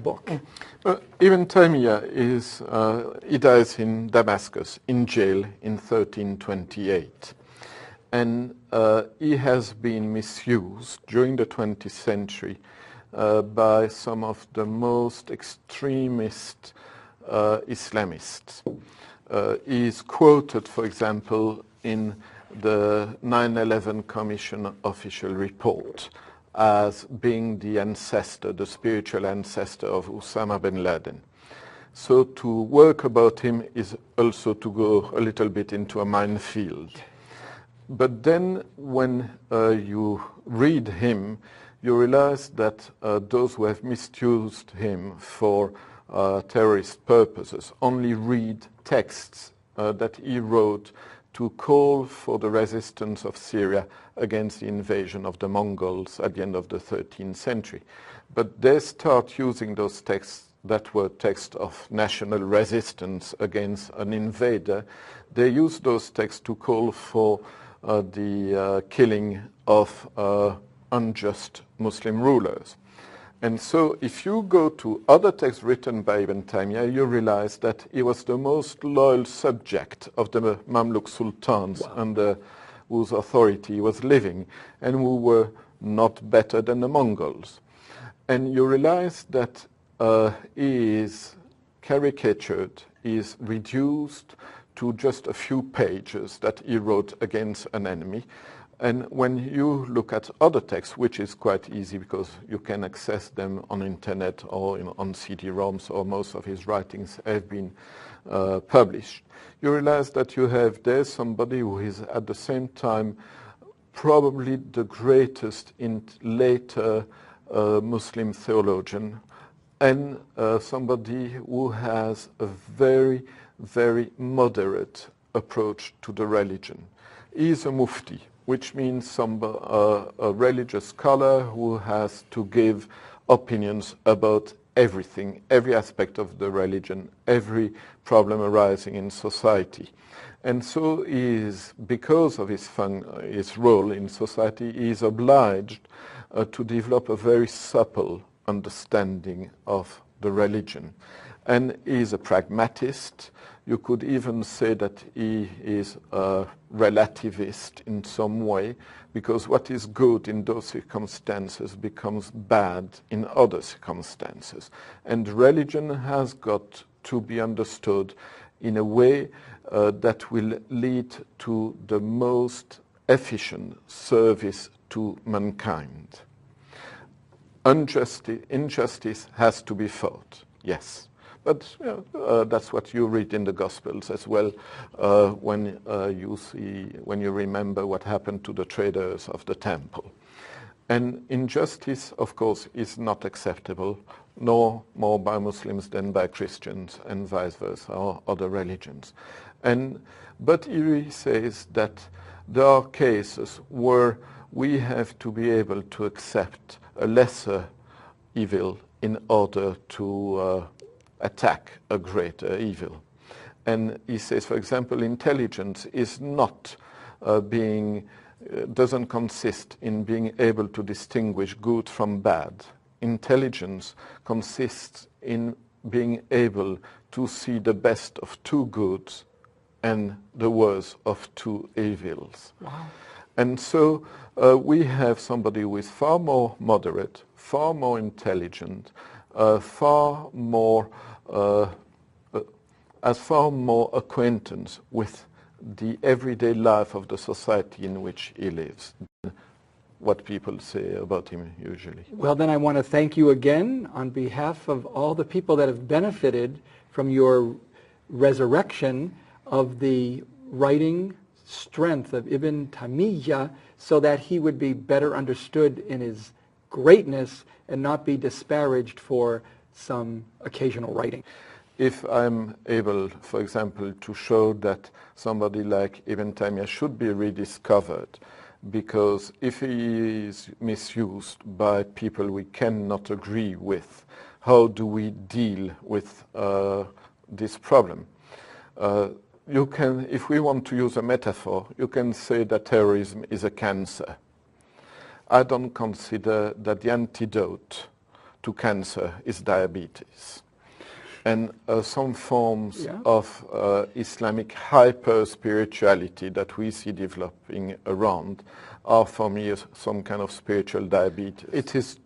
book. Ibn Taymiyyah he dies in Damascus, in jail in 1328. And he has been misused during the 20th century by some of the most extremist Islamists. He is quoted, for example, in the 9/11 Commission official report as being the ancestor, the spiritual ancestor of Osama bin Laden. So to work about him is also to go a little bit into a minefield. But then when you read him, you realize that those who have misused him for terrorist purposes only read texts that he wrote to call for the resistance of Syria against the invasion of the Mongols at the end of the 13th century. But they start using those texts that were texts of national resistance against an invader. They use those texts to call for the killing of unjust Muslim rulers. And so if you go to other texts written by Ibn Taymiyyah, you realize that he was the most loyal subject of the Mamluk sultans under whose authority he was living, and who were not better than the Mongols. And you realize that he is caricatured, he is reduced to just a few pages that he wrote against an enemy. And when you look at other texts, which is quite easy because you can access them on internet or on CD-ROMs, or most of his writings have been published, you realize that you have there somebody who is at the same time probably the greatest in later Muslim theologian, and somebody who has a very, very moderate approach to the religion. He is a mufti, which means a religious scholar who has to give opinions about everything, every aspect of the religion, every problem arising in society. And so he is, because of his role in society, he is obliged to develop a very supple understanding of the religion. And he is a pragmatist. You could even say that he is a relativist in some way, because what is good in those circumstances becomes bad in other circumstances. And religion has got to be understood in a way that will lead to the most efficient service to mankind. Injustice has to be fought, yes. But that's what you read in the Gospels as well, when you remember what happened to the traders of the temple. And injustice, of course, is not acceptable, no more by Muslims than by Christians, and vice versa, or other religions. But he says that there are cases where we have to be able to accept a lesser evil in order to attack a greater evil. And he says, for example, intelligence is not doesn't consist in being able to distinguish good from bad. Intelligence consists in being able to see the best of two goods and the worst of two evils. Wow. And so we have somebody who is far more moderate, far more intelligent, far more acquaintance with the everyday life of the society in which he lives, what people say about him usually. Well, then I want to thank you again on behalf of all the people that have benefited from your resurrection of the writing strength of Ibn Taymiyyah, so that he would be better understood in his greatness and not be disparaged for some occasional writing. If I'm able, for example, to show that somebody like Ibn Taymiyyah should be rediscovered, because if he is misused by people we cannot agree with, how do we deal with this problem? You can, if we want to use a metaphor, you can say that terrorism is a cancer. I don't consider that the antidote to cancer is diabetes. And some forms of Islamic hyper-spirituality that we see developing around are for me some kind of spiritual diabetes. It is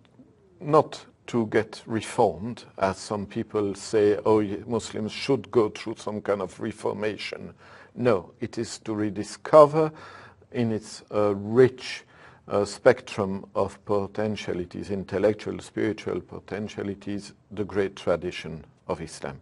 not to get reformed, as some people say, oh, Muslims should go through some kind of reformation. No, it is to rediscover in its rich spectrum of potentialities, intellectual, spiritual potentialities, the great tradition of Islam.